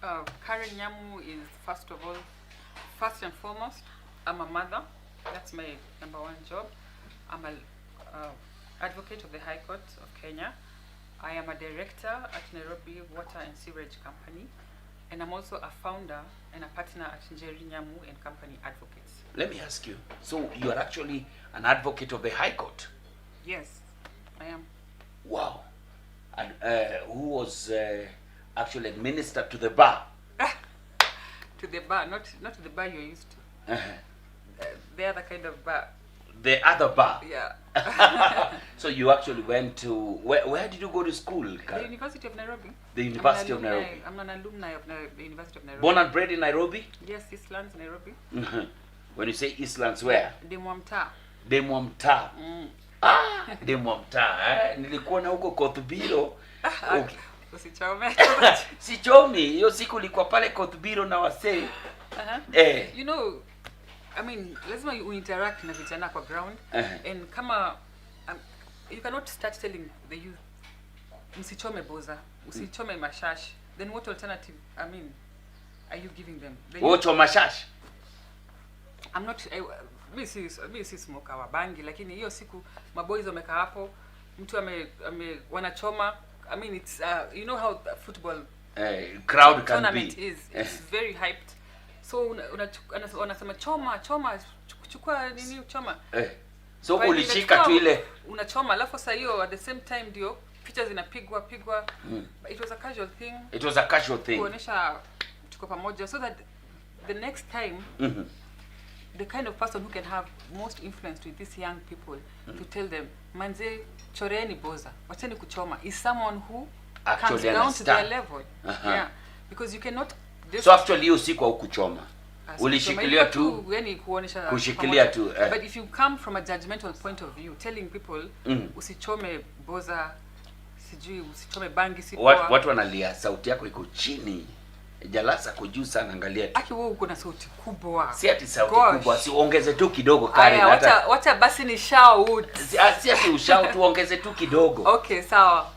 Karen Nyamu is first and foremost, I'm a mother. That's my number one job. I'm a advocate of the High Court of Kenya. I am a director at Nairobi Water and Sewerage Company, and I'm also a founder and a partner at Njeri Nyamu and Company Advocates. Let me ask you, so you are actually an advocate of the High Court? Yes, I am. Wow. And who was actually administered to the bar? To the bar, not to the bar you're used to. The other kind of bar. The other bar? Yeah. So you actually went to, where did you go to school, Karen? The University of Nairobi. The University of Nairobi. I'm an alumni of the University of Nairobi. Born and bred in Nairobi? Yes, Eastlands, Nairobi. When you say Eastlands, where? Demwamta. Demwamta. Demwamta. Nilikuona huko Kothubiro. Okay. Usichome. Sichomi, hiyo siku ulikuwa pale Kothubiro na wasee. You know, I mean, lazima you interact na vijana kwa ground. And kama you cannot start telling the youth msichome boza, usichome mashash. Then what alternative, I mean, are you giving them? Wocho mashash? I'm not mi si smoker wa bangi, lakini hiyo siku maboys wamekaa hapo, mtu wanachoma. I mean, it's you know how the football crowd can tournament be. It's very hyped. So wanasema choma chukua nini choma. So ulishika tu ile unachoma, alafu sasa hiyo at the same time ndio picha zinapigwa. It was a casual thing. It was a casual thing. Kuonesha tuko pamoja, so that the next time the kind of person who can have most influence with these young people to tell them, manze choreni boza, wacheni kuchoma, is someone who actually comes down to their level. Yeah, because you cannot so actually hiyo siku au kuchoma ulishikilia tu yani kuonesha kushikilia tu but if you come from a judgmental point of view telling people usichome boza, sijui usichome bangi, si watu wanalia sauti yako iko chini, Jalas ako juu sana, angalia tu. Aki wewe uko na sauti kubwa. Si ati sauti kubwa, si ongeze tu kidogo Karen. Wacha basi ni shout. Si ati ushout, ongeze tu kidogo. Okay, sawa.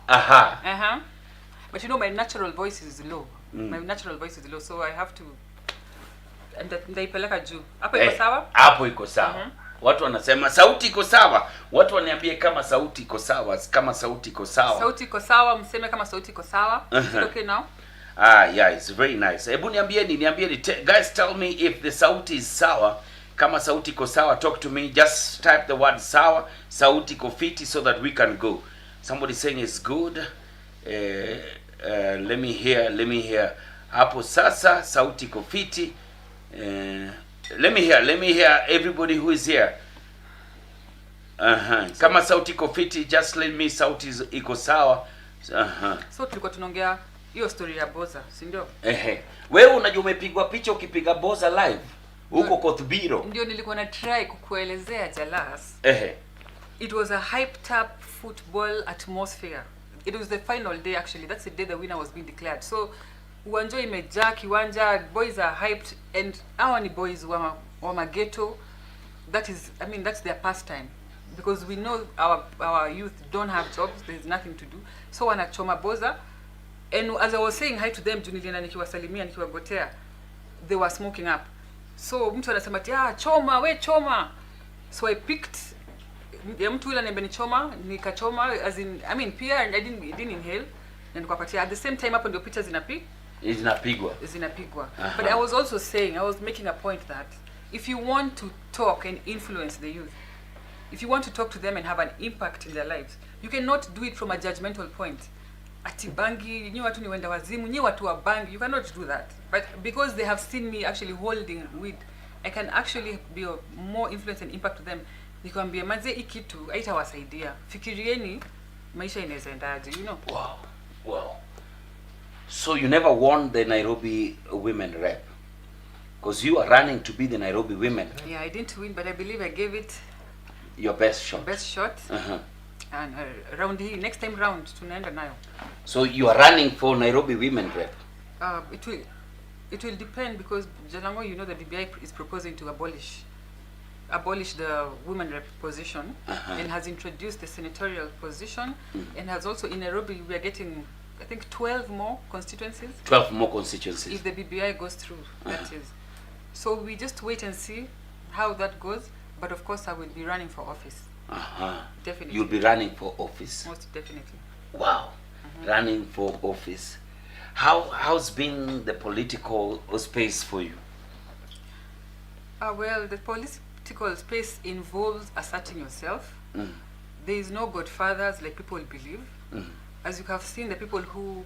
But you know my natural voice is low. My natural voice is low, so I have to ndaipeleka juu. Hapo iko sawa? Hapo iko sawa. Watu wanasema sauti iko sawa. Watu waniambie kama sauti iko sawa, kama sauti iko sawa. Sauti iko sawa, mseme kama sauti iko sawa. Is it okay now? Yeah, it's very nice. Hebu niambieni, guys, tell me if the sauti is sawa. Kama sauti iko sawa, talk to me. Just type the word sawa, sauti iko fiti, so that we can go. Somebody saying it's good. Let me hear. Hapo sasa sauti iko fiti. Let me hear everybody who is here. Kama sauti iko fiti, just let me sauti iko sawa. So tulikuwa tunaongea hiyo story ya boza, si ndio? Wewe unajua umepigwa picha ukipiga boza live huko Kothubiro. Ndio nilikuwa na try kukuelezea Jalas. It was a hyped up football atmosphere. It was the final day actually. That's the day the winner was being declared. So uwanja imejaa kiwanja, boys are hyped, and hawa ni boys wa maghetto. That is, I mean, that's their pastime, because we know our youth don't have jobs, there's nothing to do. So wanachoma boza, and as I was saying hi to them, nilienda nikiwasalimia nikiwagotea, they were smoking up. So mtu anasema choma, we choma. So I picked mtu yule ananiambia choma, nikachoma, as in, I mean, pia I didn't inhale, na nikapatia. At the same time hapo ndio picha zinapigwa. But I was also saying, I was making a point that if you want to talk and influence the youth, if you want to talk to them and have an impact in their lives, you cannot do it from a judgmental point. Ati bangi, nyi watu ni wenda wazimu, nyi watu wa bangi, you cannot do that. But because they have seen me actually holding weed, I can actually be of more influence and impact to them. Nikwambia manze hii kitu haitawasaidia. Fikirieni maisha inaweza endaje, you know? Wow. So you never won the Nairobi women rep? Because you are running to be the Nairobi women rep. Yeah, I didn't win, but I believe I gave it your best shot. And next time round tunaenda nayo. So you are running for Nairobi women rep? It will depend, because Jalango, you know, the BBI is proposing to abolish the women rep position and has introduced the senatorial position, and has also in Nairobi we are getting I think 12 more constituencies. 12 more constituencies. If the BBI goes through, that is. So we just wait and see how that goes. But of course, I will be running for office. Definitely. You'll be running for office. Most definitely. Wow. Running for office. How's been the political space for you? Well, the political space involves asserting yourself. There is no godfathers like people believe. As you have seen, the people who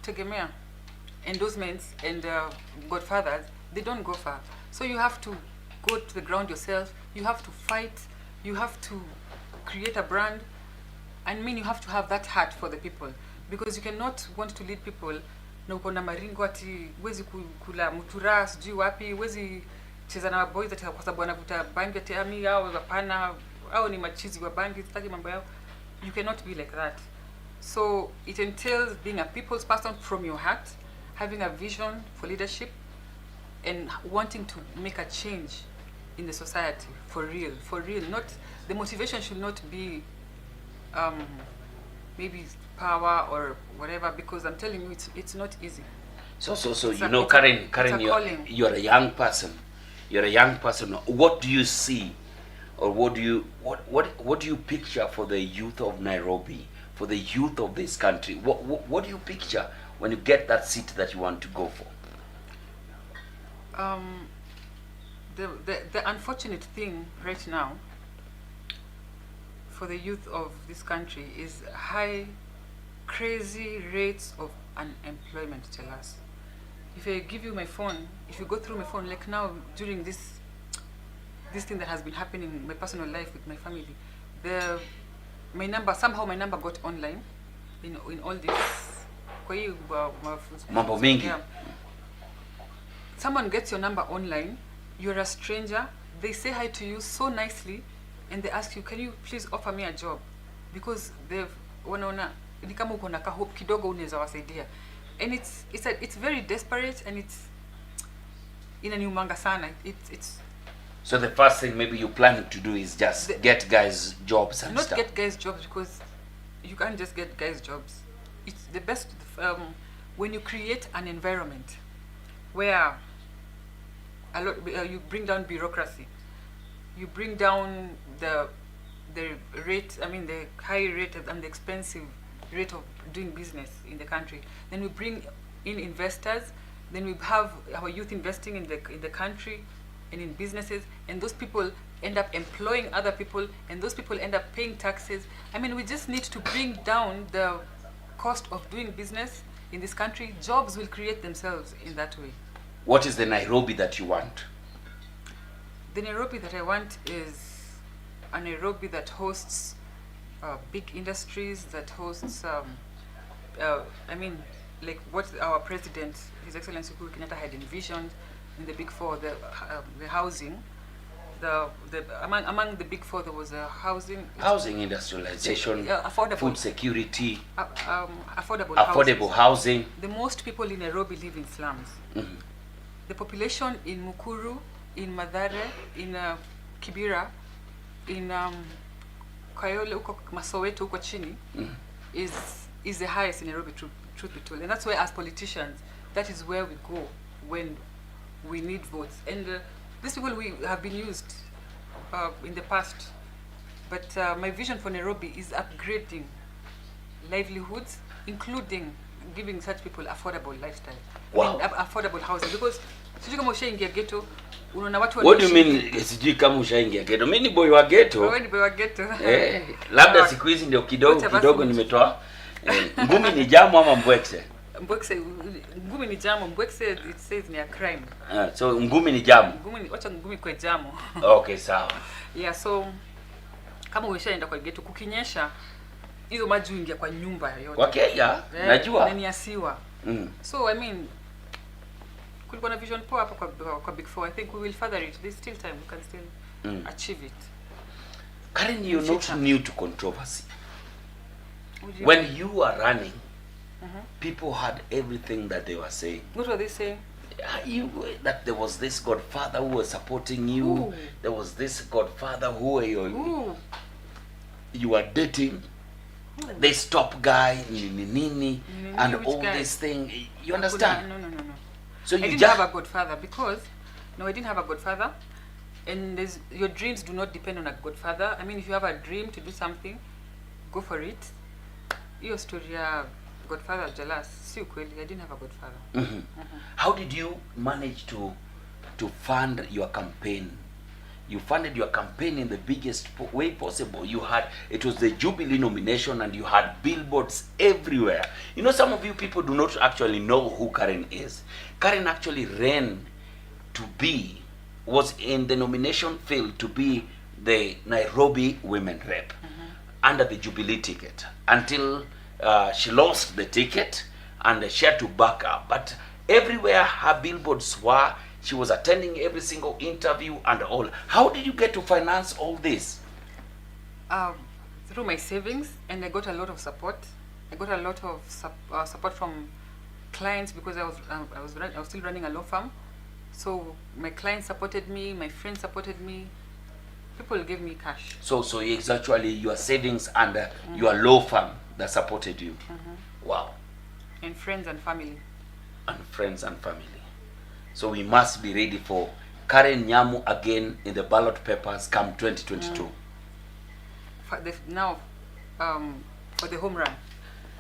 tegemea endorsements and godfathers, they don't go far. So you have to go to the ground yourself. You have to fight. You have to create a brand. I mean, you have to have that heart for the people, because you cannot want to lead people na uko na maringo ati wezi kula mutura sijui wapi, wezi cheza na boys ati kwa sababu anavuta bangi ati ami au hapana au ni machizi wa bangi, sitaki mambo yao. You cannot be like that. So it entails being a people's person from your heart, having a vision for leadership, and wanting to make a change in the society for real. Not the motivation should not be maybe power or whatever, because I'm telling you, it's not easy. So you know, Karen, you're a young person. You're a young person. What do you see, or what do you picture for the youth of Nairobi, for the youth of this country? What do you picture when you get that seat that you want to go for? The unfortunate thing right now for the youth of this country is high, crazy rates of unemployment, Jalas. If I give you my phone, if you go through my phone, like now during this thing that has been happening in my personal life with my family, my number got online in all this. Mambo mingi. Yeah. Someone gets your number online, you're a stranger, they say hi to you so nicely, and they ask you, can you please offer me a job? Because they've wanaona ni kama uko na hope kidogo unaweza wasaidia. And it's very desperate, and it's inaniumanga sana. It's so the first thing maybe you're planning to do is just get guys jobs and not stuff. Get guys jobs, because you can't just get guys jobs. It's the best when you create an environment where you bring down bureaucracy, you bring down the rate, I mean the high rate and the expensive rate of doing business in the country. Then we bring in investors, then we have our youth investing in the country and in businesses, and those people end up employing other people, and those people end up paying taxes. I mean, we just need to bring down the cost of doing business in this country. Jobs will create themselves in that way. What is the Nairobi that you want? The Nairobi that I want is a Nairobi that hosts big industries, that hosts, I mean, like what our president, His Excellency Uhuru Kenyatta, had envisioned in the Big Four, the housing. Among the Big Four, there was a housing industrialization, affordable food security, affordable housing. The most people in Nairobi live in slums. The population in Mukuru, in Mathare, in Kibera, in Kayole, uko Masoweto, uko chini, is the highest in Nairobi, truth be told. And that's why, as politicians, that is where we go when we need votes. And these people we have been used in the past. But my vision for Nairobi is upgrading livelihoods, including giving such people affordable lifestyle. Wow. I mean, affordable housing. Because sijui kama ushaingia ghetto, unaona watu What do you mean sijui kama ushaingia ghetto? Mimi ni boy wa ghetto. Wewe ni boy wa ghetto. Labda siku hizi ndio kidogo nimetoa. Ngumi ni jamu ama mbwekse? Mbwekse, ngumi ni jamu, mbwekse it says ni a crime. So ngumi ni jamu. Wacha ngumi kwa jamu. Okay, sawa. Yeah, so kama umeshaenda kwa ghetto kukinyesha, hizo maji huingia kwa nyumba yote. Okay, yeah. Najua. Na ni asiwa. So I mean, kulikuwa na vision poa hapa kwa Big Four. I think we will further it. There's still time, we can still achieve it. Karen, you're not new to controversy. When you were running, people had everything that they were saying. What were they saying? That there was this godfather who was supporting you. Ooh. There was this godfather who you were dating. This top guy, nini, and all guy? this thing. You understand? No. So I didn't have a godfather because, no, I didn't have a godfather. And your dreams do not depend on a godfather. I mean, if you have a dream to do something, go for it. Your story, godfather Jalas, si ukweli, I didn't have a godfather. How did you manage to fund your campaign? You funded your campaign in the biggest way possible. It was the Jubilee nomination, and you had billboards everywhere. You know, some of you people do not actually know who Karen is. Karen actually was in the nomination field to be the Nairobi women rep under the Jubilee ticket until she lost the ticket and she had to back up. But everywhere her billboards were, she was attending every single interview and all. How did you get to finance all this? Through my savings, and I got a lot of support. I got a lot of support from clients because I was still running a law firm. So my clients supported me, my friends supported me. People gave me cash. So it's actually your savings and your law firm that supported you. Wow. And friends and family. So we must be ready for Karen Nyamu again in the ballot papers come 2022. For the home run.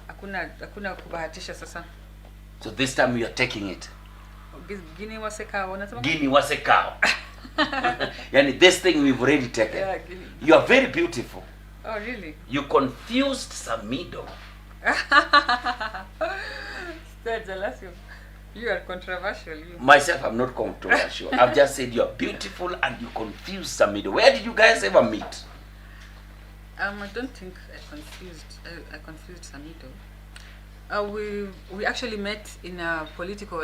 Hakuna kubahatisha sasa. So this time we are taking it. Guinea wasekao. Yani this thing we've already taken. Yeah, you are very beautiful. Oh, really? You confused Samidoh. Jalas, you are controversial. Myself, I'm not controversial. I've just said you're beautiful and you confused Samidoh. Where did you guys ever meet? I don't think I confused Samidoh. We actually met in a political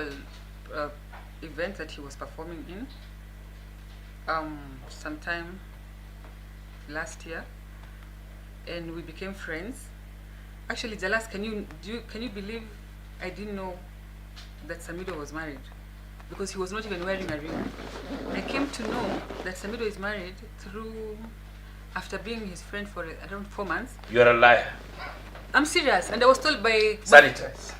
event that he was performing in sometime last year, and we became friends. Actually, Jalas, can you believe I didn't know that Samidoh was married, because he was not even wearing a ring. I came to know that Samidoh is married after being his friend for around 4 months. You're a liar. I'm serious, and I was told by sanitize.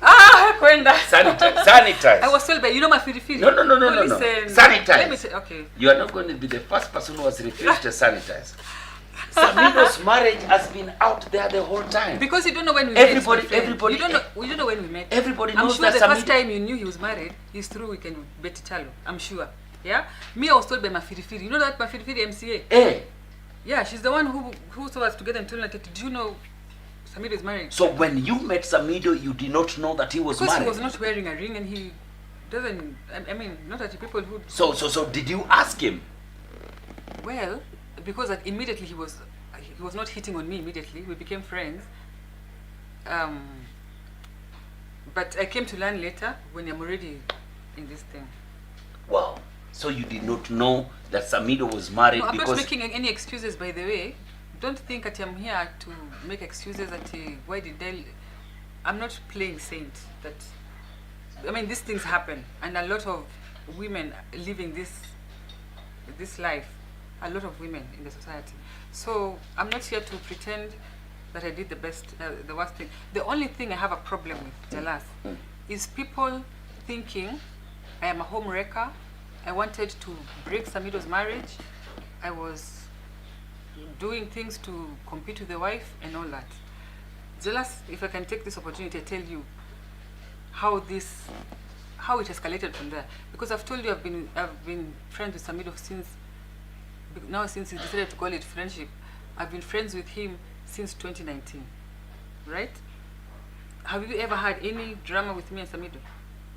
Kwenda. Sanitize. I was told by No. Listen, sanitize. Let me say, okay. You are not going to be the first person who has refused to sanitize. Samidoh's marriage has been out there the whole time. Because you don't know when we met. Everybody. You don't know when we met. Everybody I'm knows sure that the first time you knew he was married is through Weekend with Betty Chalo. I'm sure. Yeah. Me, I was told by Mafirifiri. You know that Mafirifiri MCA. Eh. Yeah, she's the one who saw us together and told us, did you know Samidoh is married? So when you met Samidoh, you did not know that he was married? Because he was not wearing a ring, and he doesn't. I mean, not that the people who. So did you ask him? Well, because immediately he was not hitting on me immediately. We became friends. But I came to learn later when I'm already in this thing. Wow. So you did not know that Samidoh was married? No, I'm because not making any excuses, by the way. Don't think that I'm here to make excuses that why did they... I'm not playing saint. That, I mean, these things happen, and a lot of women living this life, a lot of women in the society. So I'm not here to pretend that I did the worst thing. The only thing I have a problem with, Jalas, is people thinking I am a home wrecker. I wanted to break Samidoh's marriage. I was doing things to compete with the wife and all that. Jalas, if I can take this opportunity to tell you how it escalated from there, because I've told you I've been friends with Samidoh since he decided to call it friendship. I've been friends with him since 2019, right? Have you ever had any drama with me and Samidoh?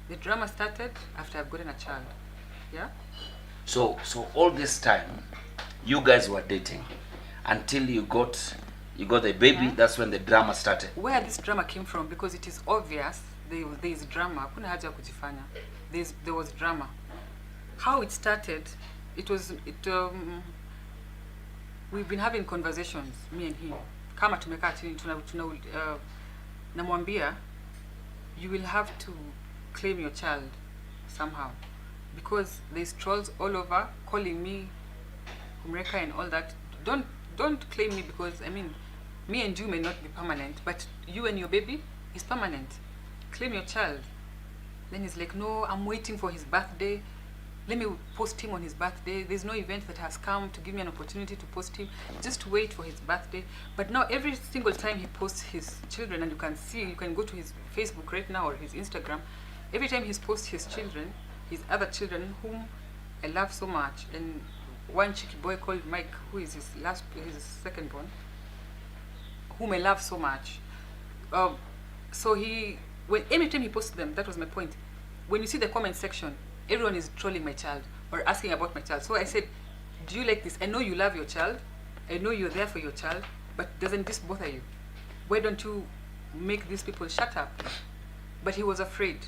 The drama started after I've gotten a child. Yeah. So all this time, you guys were dating until you got the baby. Yeah. That's when the drama started. Where this drama came from, because it is obvious there is drama. Hakuna haja ya kujifanya. There was drama. How it started, we've been having conversations, me and him. Kama tumekaa chini namwambia, you will have to claim your child somehow, because there's trolls all over calling me Kumreka and all that. Don't claim me, because I mean, Me and you may not be permanent, but you and your baby is permanent. Claim your child. Then he's like, no, I'm waiting for his birthday. Let me post him on his birthday. There's no event that has come to give me an opportunity to post him. Just wait for his birthday. But now every single time he posts his children, and you can see, you can go to his Facebook right now or his Instagram, every time he posts his children, his other children, whom I love so much, and one cheeky boy called Mike, who is his second born, whom I love so much. So every time he posts them, that was my point. When you see the comment section, everyone is trolling my child or asking about my child. So I said, do you like this? I know you love your child. I know you're there for your child, but doesn't this bother you? Why don't you make these people shut up? But he was afraid.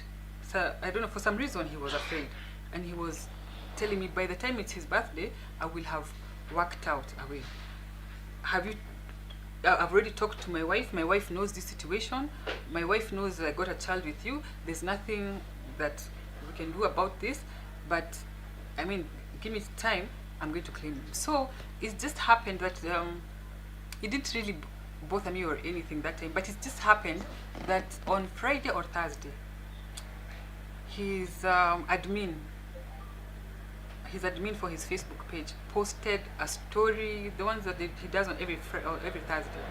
So I don't know, for some reason he was afraid. And he was telling me, by the time it's his birthday, I will have worked out a way. I've already talked to my wife. My wife knows this situation. My wife knows that I got a child with you. There's nothing that we can do about this, but I mean, give me time, I'm going to claim him. So it just happened that it didn't really bother me or anything that time, but it just happened that on Friday or Thursday, his admin for his Facebook page posted a story, the ones that he does on every Thursday.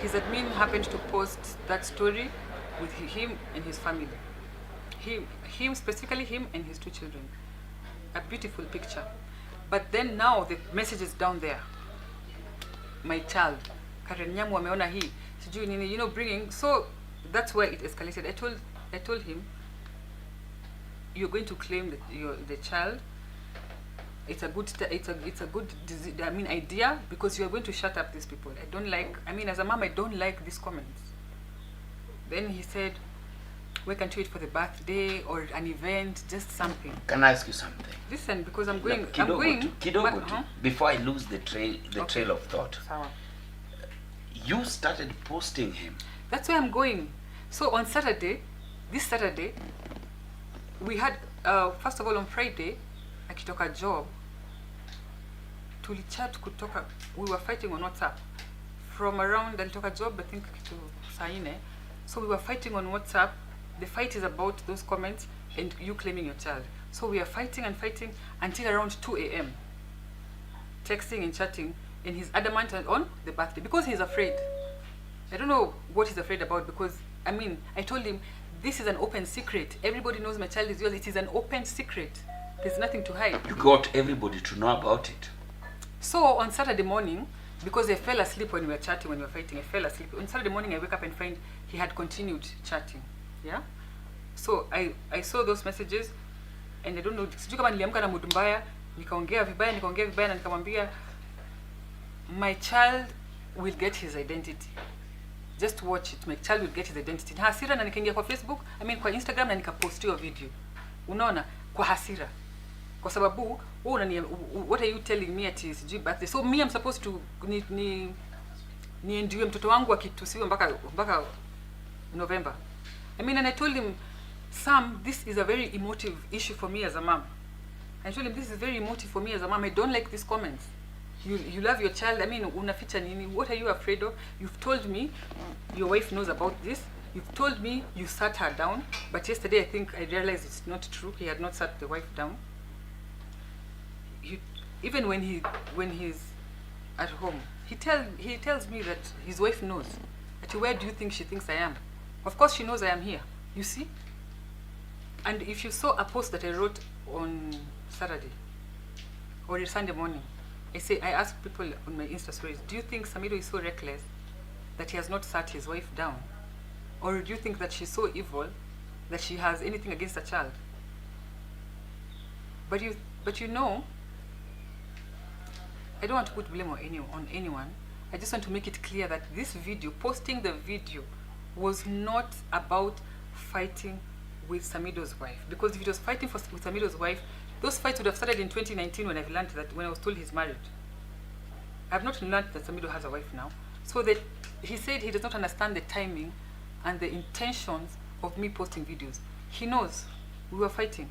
His admin happened to post that story with him and his family. Specifically him and his 2 children. A beautiful picture. But then now the message is down there. My child, Karen Nyamu ameona hii, sijui nini, bringing. So that's where it escalated. I told him, you're going to claim the child. It's a good idea, because you're going to shut up these people. As a mom, I don't like these comments. Then he said, we can do it for the birthday or an event, just something. Can I ask you something? Listen, because I'm going. Before I lose the trail of thought. Sawa. You started posting him. That's where I'm going. So on this Saturday, we had, first of all on Friday, akitoka job, tulichat kutoka, we were fighting on WhatsApp. From around, alitoka job, I think to saa 4. So we were fighting on WhatsApp. The fight is about those comments and you claiming your child. So we are fighting and fighting until around 2 a.m. Texting and chatting, and he's adamant on the birthday because he's afraid. I don't know what he's afraid about, because I told him, this is an open secret. Everybody knows my child is yours. It is an open secret. There's nothing to hide. You got everybody to know about it. So on Saturday morning, because I fell asleep when we were chatting, when we were fighting, I fell asleep. On Saturday morning, I wake up and find he had continued chatting. Yeah? So I saw those messages, and I don't know, sijui kama niliamka na mood mbaya, nikaongea vibaya na nikamwambia, my child will get his identity. Just watch it. My child will get his identity. Na hasira, na nikaingia kwa Facebook, kwa Instagram, na nikapost your video. Unaona, kwa hasira. Kwa sababu, what are you telling me at his birthday? So me, I'm supposed to niendiwe mtoto wangu akitusiwe mpaka November. And I told him, Sam, this is a very emotive issue for me as a mom. I told him, this is very emotive for me as a mom. I don't like these comments. You love your child. Unaficha nini? What are you afraid of? You've told me your wife knows about this. You've told me you sat her down. But yesterday, I think I realized it's not true. He had not sat the wife down. Even when he's at home, he tells me that his wife knows. Where do you think she thinks I am? Of course she knows I am here. You see? And if you saw a post that I wrote on Saturday or Sunday morning, I asked people on my Insta stories, do you think Samidoh is so reckless that he has not sat his wife down? Or do you think that she's so evil that she has anything against a child? But I don't want to put blame on anyone. I just want to make it clear that this video, posting the video, was not about fighting with Samidoh's wife. Because if it was fighting with Samidoh's wife, those fights would have started in 2019 when I was told he's married. I have not learned that Samidoh has a wife now. So that he said he does not understand the timing and the intentions of me posting videos. He knows we were fighting.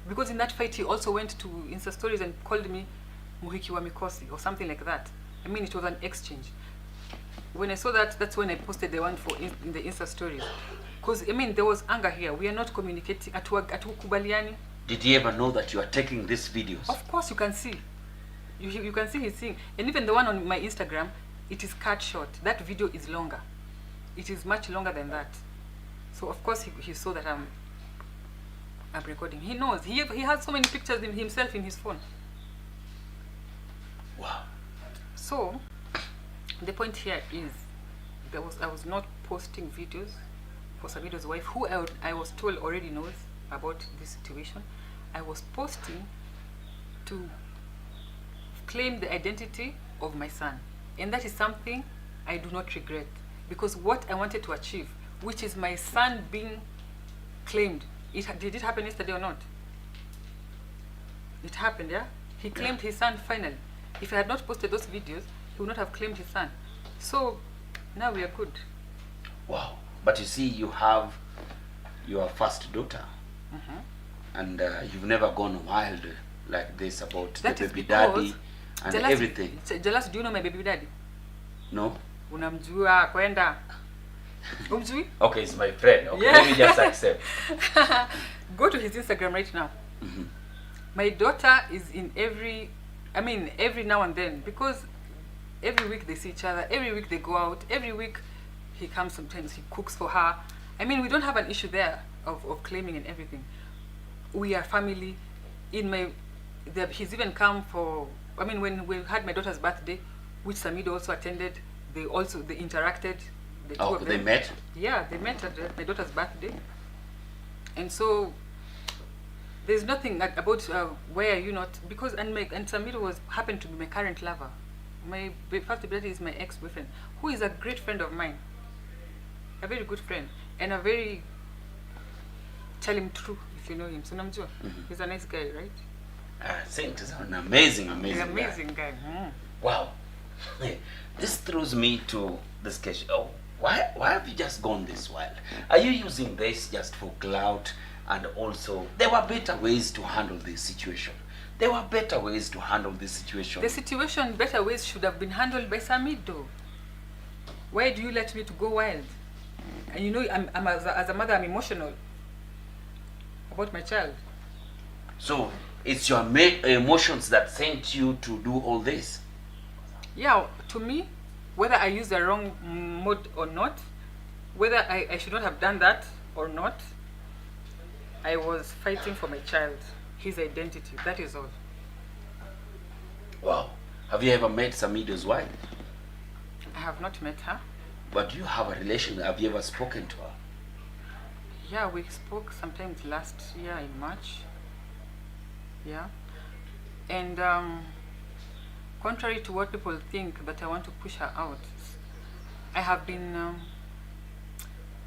Because in that fight, he also went to Insta stories and called me Muhiki wa Mikosi or something like that. It was an exchange. when I saw that, that's when I posted the one in the Insta stories. Because, I mean, there was anger here. We are not communicating. Atukubaliani. Did he ever know that you are taking these videos? Of course, you can see. You can see his thing. And even the one on my Instagram, it is cut short. That video is longer. It is much longer than that. So, of course, he saw that I'm recording. He knows. He has so many pictures of himself in his phone. Wow. So, the point here is, I was not posting videos for Samidoh's wife, who I was told already knows about this situation. I was posting to claim the identity of my son. And that is something I do not regret. Because what I wanted to achieve, which is my son being claimed, did it happen yesterday or not? It happened, yeah? He claimed his son finally. If I had not posted those videos, he would not have claimed his son. So, now we are good. Wow. But you see, you have your first daughter. And you've never gone wild like this about the baby daddy and Jalas, everything. Jalas, do you know my baby daddy? No? Unamjua kwenda. Umjui? Okay, it's my friend. Okay, yeah. Let me just accept. Go to his Instagram right now. My daughter is in every now and then, because every week they see each other, every week they go out, every week he comes, sometimes he cooks for her. I mean, we don't have an issue there of claiming and everything. We are family. He's even come for, when we had my daughter's birthday, which Samidoh also attended, they interacted. The two of them. They met? Yeah, they met at my daughter's birthday. And so, there's nothing about why are you not, because, and Samidoh happened to be my current lover. My first baby is my ex-boyfriend, who is a great friend of mine. A very good friend. And a very, tell him true, if you know him. So namjua. He's a nice guy, right? I think he's an amazing guy. Wow. This throws me to this question. Oh, why have you just gone this wild? Are you using this just for clout? And also, there were better ways to handle this situation. Better ways should have been handled by Samidoh. Why do you let me to go wild? And you know, as a mother, I'm emotional about my child. So, it's your emotions that sent you to do all this? Yeah, to me, whether I used the wrong mode or not, whether I should not have done that or not, I was fighting for my child, his identity, that is all. Wow. Have you ever met Samidoh's wife? I have not met her. But do you have a relation? Have you ever spoken to her? Yeah, we spoke sometimes last year in March. Yeah. And contrary to what people think that I want to push her out, I have been,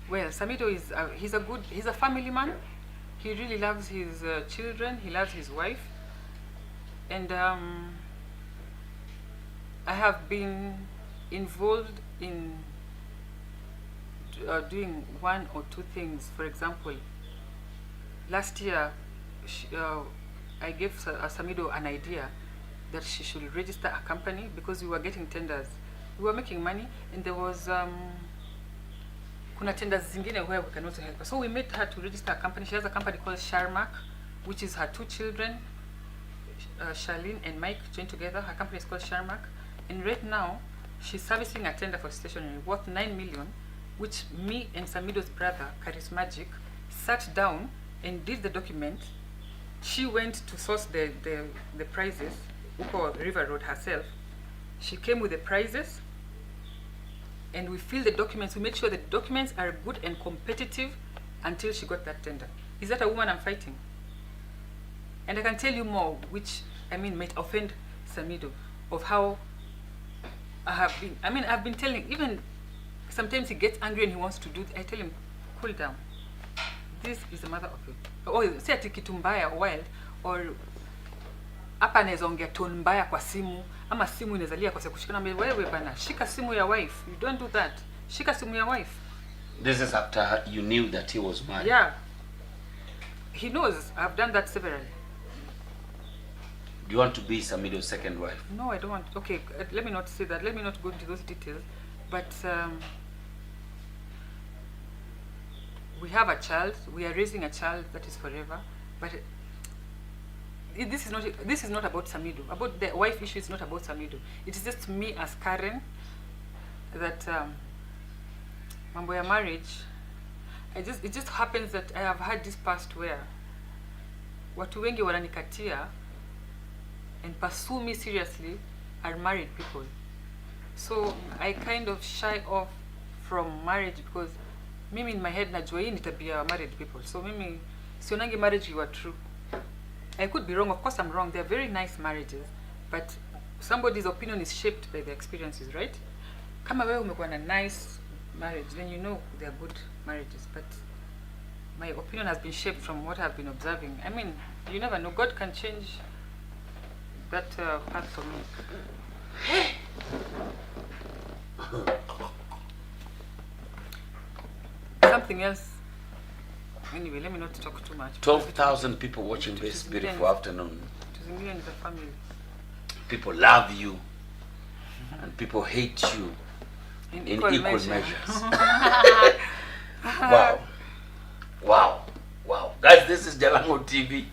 Samidoh is, he's a family man. He really loves his children, he loves his wife. And I have been involved in doing one or two things. For example, last year, I gave Samidoh an idea that she should register a company because we were getting tenders. We were making money, and there was kuna tenders zingine where we can also help her. So we made her to register a company. She has a company called Sharmak, which is her two children, Charlene and Mike, joined together. Her company is called Sharmak. And right now, she's servicing a tender for stationery worth 9 million, which me and Samidoh's brother, Charismagic, sat down and did the document. She went to source the prices, Uko River Road herself. She came with the prices, and we filled the documents. We made sure the documents are good and competitive until she got that tender. Is that a woman I'm fighting? And I can tell you more, which, might offend Samidoh, of how I have been. I've been telling, even sometimes he gets angry and he wants to do, I tell him, cool down. This is the mother of it. Oh, say ati kitu mbaya wild, or hapa anaweza ongea tone mbaya kwa simu, ama simu inazalia kwa sababu kushikana wewe bana, shika simu ya wife. You don't do that. Shika simu ya wife. This is after you knew that he was married. Yeah. He knows I've done that severally. Do you want to be Samidoh's second wife? No, I don't want. Okay, let me not say that. Let me not go into those details. But we have a child. We are raising a child that is forever. But this is not about Samidoh. About the wife issue is not about Samidoh. It is just me as Karen that mambo ya marriage. It just happens that I have had this past where watu wengi wananikatia and pursue me seriously are married people. So I kind of shy off from marriage because mimi in my head najua hii ni tabia ya married people. So mimi sionangi marriage you are true. I could be wrong. Of course I'm wrong. They're very nice marriages, but somebody's opinion is shaped by their experiences, right? Kama wewe umekuwa na nice marriage, then you know they're good marriages. But my opinion has been shaped from what I've been observing. I mean, you never know. God can change that path for me. Something else. Anyway, let me not talk too much. 12,000 people watching this beautiful afternoon. Million is a family. People love you, and people hate you in equal measures. Wow. Wow. Wow. Guys, this is Jalango TV.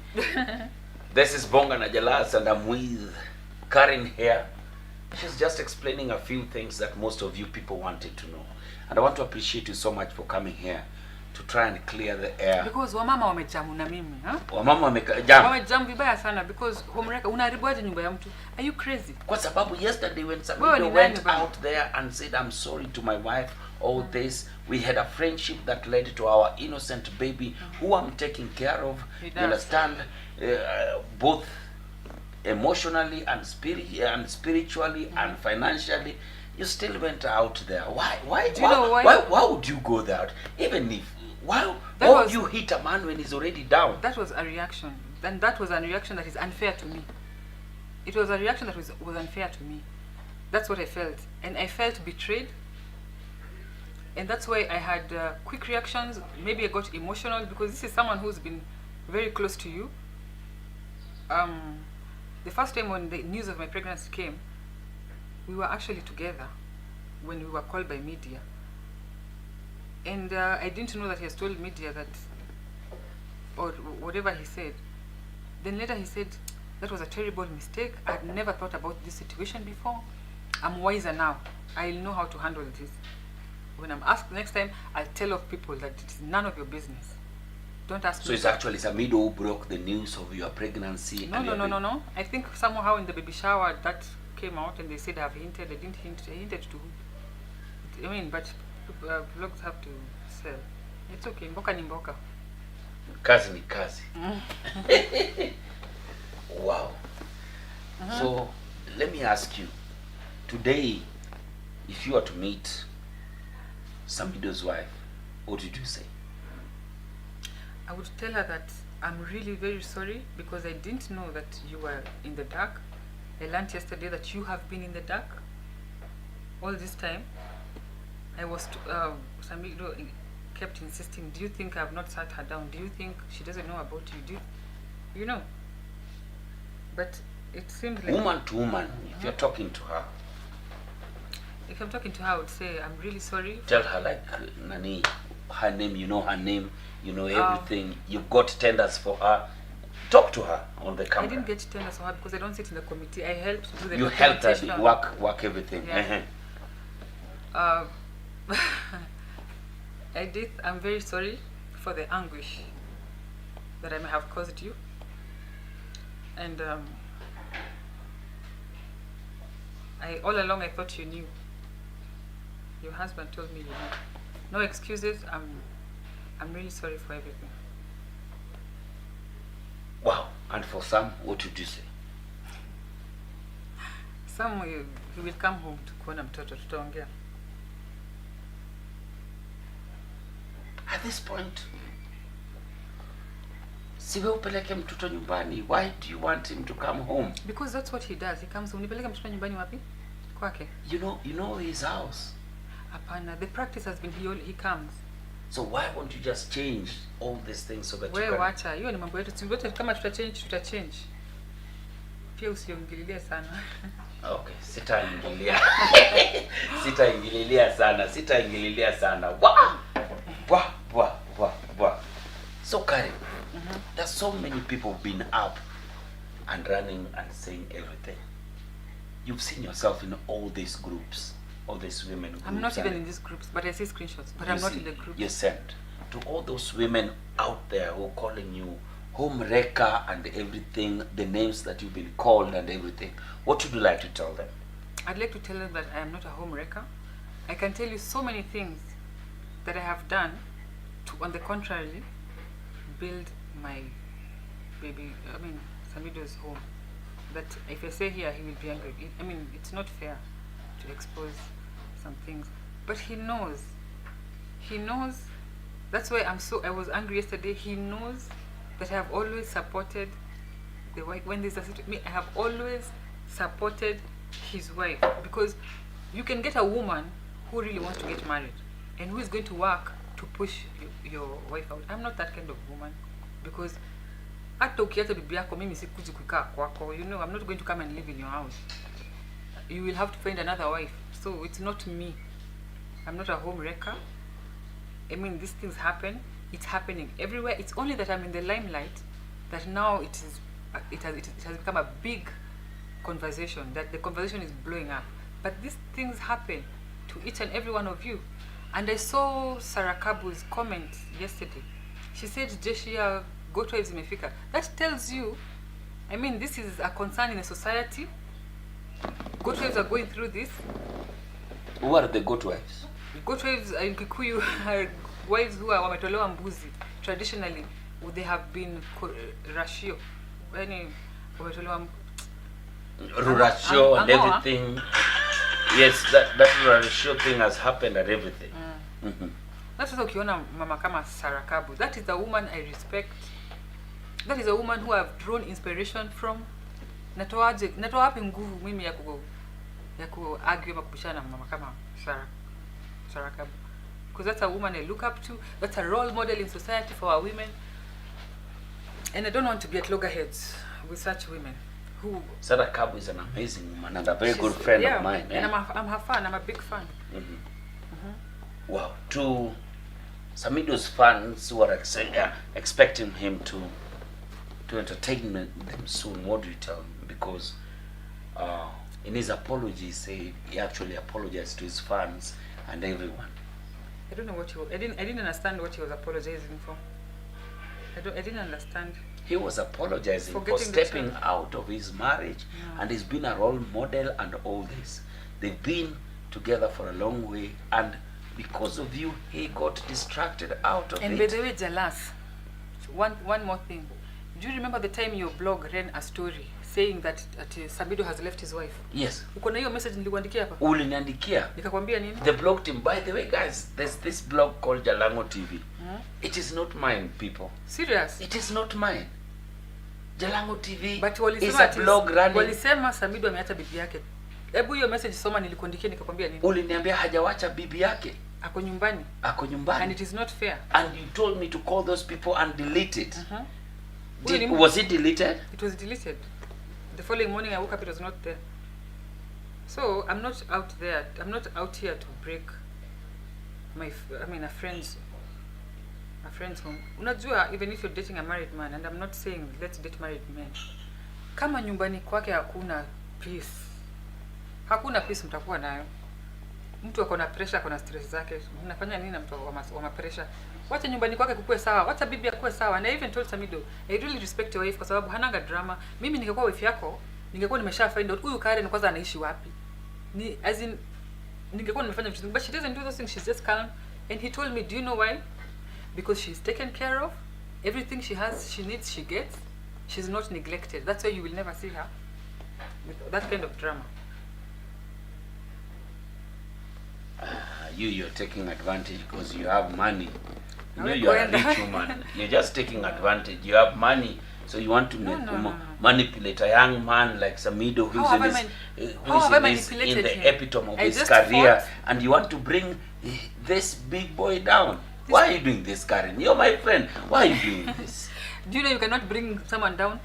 This is Bonga na Jalas, and I'm with Karen here. She's just explaining a few things that most of you people wanted to know. And I want to appreciate you so much for coming here to try and clear the air. Because wamama wamejamu na mimi, Wamama wamejamu. Wamejamu vibaya sana because homreka unaharibuaje nyumba ya mtu? Are you crazy? Kwa sababu yesterday when somebody went out there and said I'm sorry to my wife, all this, we had a friendship that led to our innocent baby who I'm taking care of. You understand? Both emotionally and spiritually and financially. You still went out there. Why? Do you know why? Why would you go there? Even if why would you hit a man when he's already down? That was a reaction. And that was a reaction that is unfair to me. It was a reaction that was unfair to me. That's what I felt. And I felt betrayed. And that's why I had quick reactions. Maybe I got emotional because this is someone who's been very close to you. The first time when the news of my pregnancy came, we were actually together when we were called by media. And I didn't know that he has told media that, or whatever he said. Then later he said, that was a terrible mistake. I'd never thought about this situation before. I'm wiser now. I'll know how to handle this. When I'm asked next time, I'll tell off people that it's none of your business. Don't ask me. So it's actually Samidoh who broke the news of your pregnancy? No. I think somehow in the baby shower that came out and they said I've hinted. I didn't hint. I hinted to who? I mean, but vlogs have to sell. It's okay. Mboka ni mboka. Kazi ni kazi. Wow. So let me ask you, today, if you were to meet Samidoh's wife, what would you say? I would tell her that I'm really very sorry because I didn't know that you were in the dark. I learned yesterday that you have been in the dark all this time. I was Samidoh kept insisting, do you think I've not sat her down? Do you think she doesn't know about you? You know? But it seems like... Woman to woman, if you're talking to her. If I'm talking to her, I would say, I'm really sorry. Tell her like, Nani, her name, you know her name, you know everything. You've got tenders for her. Talk to her on the camera. I didn't get tenders for her because I don't sit in the committee. I helped do the You helped her work everything. Yeah. Edith, I'm very sorry for the anguish that I may have caused you. And all along I thought you knew. Your husband told me you knew. No excuses. I'm really sorry for everything. Wow. And for Sam, what would you say? Sam, he will come home to kuona mtoto tutaongea. At this point, siwe upeleke mtoto nyumbani. Why do you want him to come home? Because that's what he does. He comes home. Unipeleke mtoto nyumbani wapi? Kwake. You know his house. Hapana. The practice has been he comes. So why won't you just change all these things so that you can... Wacha. Hiyo ni mambo yetu. Kama tutachange. Pia usiongililie sana. Okay, sitaingililia sana. Wah. So Karen, there's so many people been up and running and saying everything. You've seen yourself in all these groups, all these women groups. I'm not even in these groups, but I see screenshots. But I'm not in the groups. You sent to all those women out there who are calling you home wrecker and everything, the names that you've been called and everything. What would you like to tell them? I'd like to tell them that I am not a home wrecker. I can tell you so many things that I have done to, on the contrary, build my baby, Samidoh's home. That if I say here, he will be angry. It's not fair to expose some things. But he knows. That's why I was angry yesterday. He knows that I have always supported the wife. When there's a situation, I have always supported his wife, because you can get a woman who really wants to get married and who is going to work to push your wife out. I'm not that kind of woman, because hata ukiacha bibi yako mimi sikuji kukaa kwako. I'm not going to come and live in your house. You will have to find another wife. So it's not me. I'm not a home wrecker. These things happen. It's happening everywhere. It's only that I'm in the limelight that now it has become a big conversation, that the conversation is blowing up. But these things happen to each and every one of you. And I saw Sarah Kabu's comment yesterday. She said, Jeshia, goat wives imefika. That tells you, this is a concern in the society. Goat wives are going through this. Who are the goat wives? Goat wives in Kikuyu are wives who are wametolewa mbuzi. Traditionally, they have been ratio. Wametolewa ratio and everything. Yes, that ratio thing has happened and everything. That's what ukiona mama kama Sarah Kabu. That is a woman I respect. That is a woman who I've drawn inspiration from. Natoa wapi nguvu mimi ya argue ama kubishana na mama kama Sarah Kabu. Because that's a woman I look up to. That's a role model in society for our women. And I don't want to be at loggerheads with such women. Sarah Kabu is an amazing woman and a very good friend of mine. And I'm her fan. I'm a big fan. Wow. To Samidoh's fans who are expecting him to entertain them soon, what do you tell them? Because in his apology, he actually apologized to his fans and everyone. I don't know what I didn't understand what he was apologizing for. I didn't understand. He was apologizing for stepping out of his marriage, and he's been a role model and all this. They've been together for a long way, and because of you, he got distracted out of it. And by the way, Jalas, one more thing. Do you remember the time your blog ran a story saying that Samidoh has left his wife? Yes. Uko na hiyo message nilikuandikia hapa? Uliniandikia. Nikakwambia nini? The blog team. By the way, guys, there's this blog called Jalango TV. It is not mine, people. Serious? It is not mine. Jalango TV is a blog running. Walisema Samidoh ameacha bibi yake. Hebu hiyo message soma nilikuandikia nikakwambia nini? Uliniambia hajawacha bibi yake. Ako nyumbani. And it is not fair. And you told me to call those people and delete it. Was it deleted? It was deleted. The following morning I woke up, it was not there. So I'm not out there. I'm not out here to break a friend's home. Unajua, even if you're dating a married man, and I'm not saying let's date married men, kama nyumbani kwake hakuna peace mtakuwa nayo. Mtu ako na pressure, ako na stress zake. Unafanya nini na mtu wa pressure? Wacha nyumbani kwake kukue sawa. Wacha bibi akue sawa. And I even told Samidoh, I really respect your wife kwa sababu hananga drama. Mimi ningekuwa wife yako, ningekuwa nimesha find out huyu Karen kwanza anaishi wapi. Ningekuwa nimefanya vitu. But she doesn't do those things. She's just calm. And he told me, do you know why? Because she's taken care of. Everything she has, she needs, she gets. She's not neglected. That's why you will never see her with that kind of drama. You're taking advantage because you have money. You are a rich woman. You're just taking advantage. You have money, so you want to manipulate a young man like Samidoh, who is in the epitome of his career, and you want to bring this big boy down. Why are you doing this, Karen? You're my friend. Why are you doing this? Do you know you cannot bring someone down?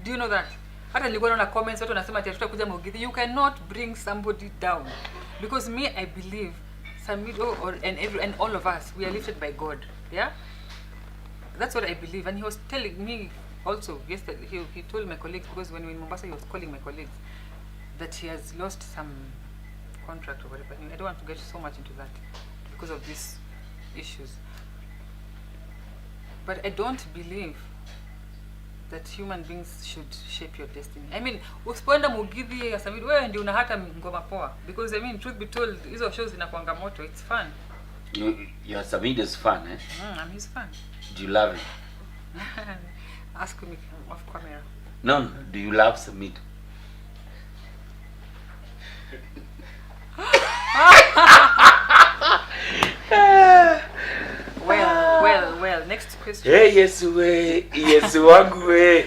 Do you know that? Hata nilikuwa naona comments watu wanasema ati tutakuja Mugithi. You cannot bring somebody down. Because me, I believe Samidoh and all of us, we are lifted by God. Yeah? That's what I believe. And he was telling me also yesterday, he told my colleagues, because when we were in Mombasa, he was calling my colleagues, that he has lost some contract or whatever. I don't want to get so much into that because of these issues. But I don't believe that human beings should shape your destiny. I mean, usipoenda Mugithi ya Samidoh, wewe ndio una hata ngoma poa. Because I mean, truth be told, hizo shows inakuanga moto. It's fun. Your Samidoh's fun, eh? I'm his fan. Do you love him? Ask me off camera. No. Do you love Samidoh? Well, next question. Hey, Yesu we, Yesu wangu we.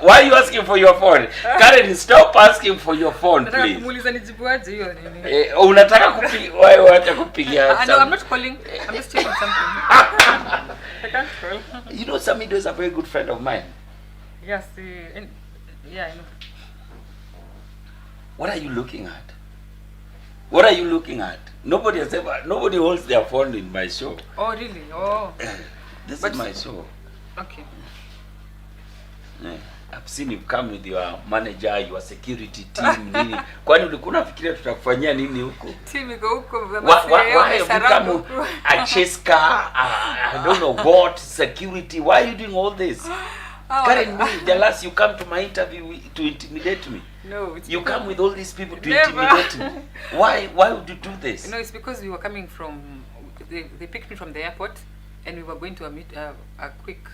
Why are you asking for your phone? Karen, stop asking for your phone, please. Kumuuliza nijibu aje hiyo nini? Unataka kupiga, wewe acha kupigia. No, I'm not calling. I'm just checking something. I can't call. You know, Samidoh is a very good friend of mine. Yes, yeah, I know. What are you looking at? What are you looking at? Nobody holds their phone in my show. Oh, really? Oh. This is my show. Okay. Yeah. I've seen you come with your manager, your security team, nini. Kwani ulikuwa unafikiria tutakufanyia nini huko? Team iko huko. Why have you come a chase car, I don't know what, security? Why are you doing all this? Karen, Jalas, you come to my interview to intimidate me. No, it's you come with all these people to intimidate me. Why would you do this? No, it's because we were coming from, they picked me from the airport, and we were going to a quick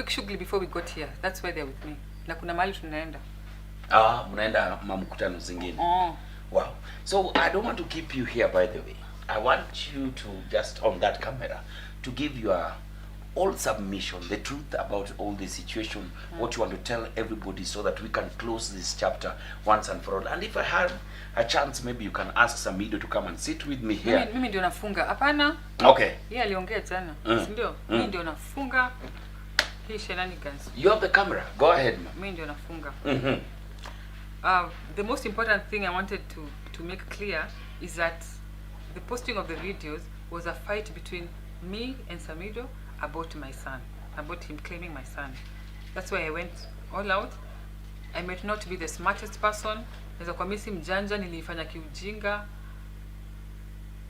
shughuli before we got here. That's why they're with me. Na kuna mahali tunaenda. Mnaenda mamkutano zingine. Wow. So I don't want to keep you here, by the way. I want you to just on that camera to give your all submission, the truth about all the situation, what you want to tell everybody, so that we can close this chapter once and for all. And if I have a chance, maybe you can ask Samidoh to come and sit with me here. Mimi ndio nafunga. Hapana. Okay. Yeah, aliongea jana. Ndio. Mimi ndio nafunga. Hii shenanigans. You have the camera. Go ahead, ma'am. Mimi ndio nafunga. The most important thing I wanted to make clear is that the posting of the videos was a fight between me and Samidoh about my son, about him claiming my son. That's why I went all out. I might not be the smartest person. Naweza kwa mimi si mjanja, nilifanya kiujinga.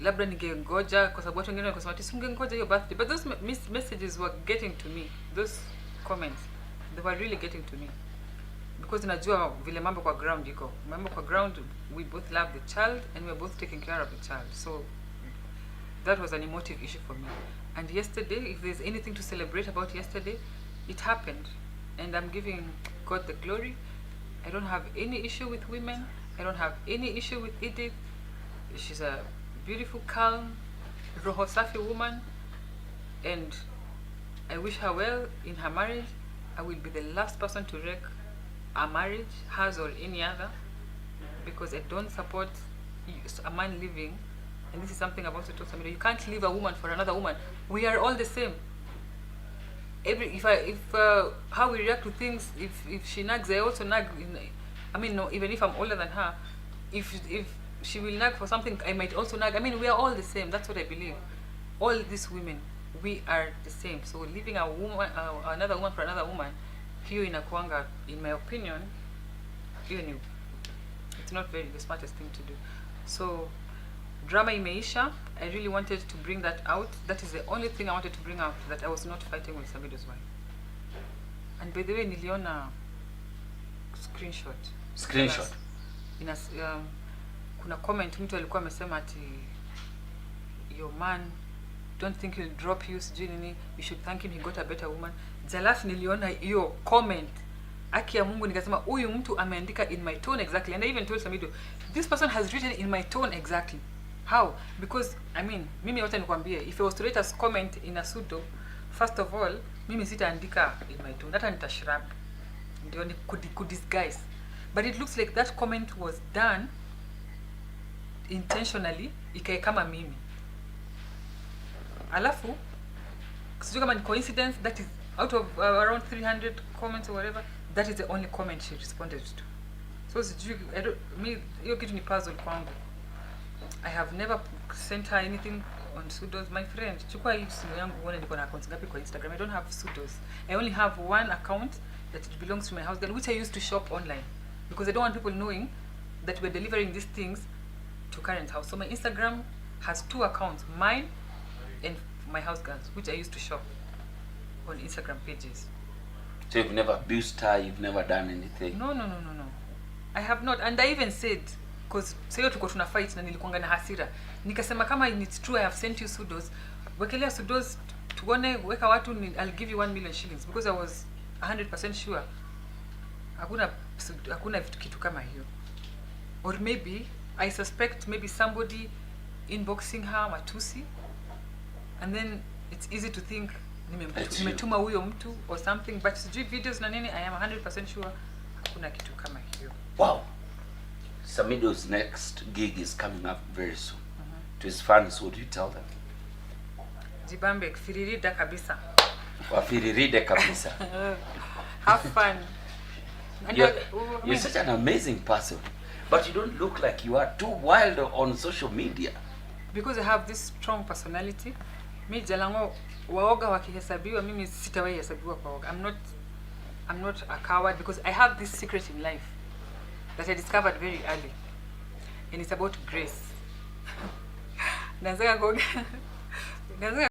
Labda ningengoja kwa sababu watu wengine wakasema ati singengoja hiyo birthday. But those messages were getting to me. Those comments, they were really getting to me. Because najua vile mambo kwa ground iko. Mambo kwa ground, we both love the child and we are both taking care of the child. So that was an emotive issue for me. And yesterday, if there's anything to celebrate about yesterday, it happened. And I'm giving God the glory. I don't have any issue with women. I don't have any issue with Edith. She's a beautiful, calm, roho safi woman. And I wish her well in her marriage. I will be the last person to wreck a marriage, hers or any other. Because I don't support a man living. And this is something I've also told somebody. You can't leave a woman for another woman. We are all the same. How we react to things, if she nags, I also nag. I mean, no, even if I'm older than her, if she will nag for something, I might also nag. I mean, we are all the same. That's what I believe. All these women, we are the same. So leaving a woman, another woman for another woman, hiyo inakuanga, in my opinion, it's not very the smartest thing to do. So drama imeisha. I really wanted to bring that out. That is the only thing I wanted to bring out, that I was not fighting with Samidoh's wife. And by the way, niliona screenshot. Kuna comment mtu alikuwa amesema ati your man don't think he'll drop you, sijui nini, you should thank him, he got a better woman. Jalas niliona hiyo comment. Aki ya Mungu nikasema huyu mtu ameandika in my tone exactly. And I even told Samidoh, this person has written in my tone exactly. How? Because I mean, mimi wote nikwambie, if I was to write a comment in a pseudo, first of all, mimi sitaandika in my tone. Hata nitashrub. Ndio ni could disguise. But it looks like that comment was done intentionally, ikae kama mimi. Alafu, sijui kama ni coincidence, that is Out of around 300 comments or whatever, that is the only comment she responded to. So I don't, me, hiyo kitu ni puzzle kwangu. I have never sent her anything on pseudos. My friend, chukua hii simu yangu uone niko na accounts ngapi kwa Instagram. I don't have pseudos. I only have one account that it belongs to my house girl, which I used to shop online because I don't want people knowing that we're delivering these things to Karen's house. So my Instagram has 2 accounts, mine and my house girls, which I used to shop on Instagram pages. So you've never abused her, you've never done anything? No. I have not. And I even said, because sayo tuko tuna fight na nilikuanga na hasira. Nikasema kama it's true I have sent you pseudos, wekelea pseudos tuone weka watu I'll give you 1 million shillings because I was 100% sure. Hakuna kitu kama hiyo. Or maybe I suspect maybe somebody inboxing her matusi, and then it's easy to think nimetuma huyo mtu or something, but sijui videos na nini. I am 100% sure hakuna kitu kama hiyo. Wow. Samidoh's next gig is coming up very soon. To his fans, what do you tell them? Jibambe firirida kabisa. Wafiriride kabisa. Have fun. You're such an amazing person, but you don't look like you are too wild on social media. Because I have this strong personality. Mi Jalango waoga wakihesabiwa, mimi sitawahi hesabiwa kwa waoga. I'm not a coward because I have this secret in life that I discovered very early, and it's about grace. Nazanga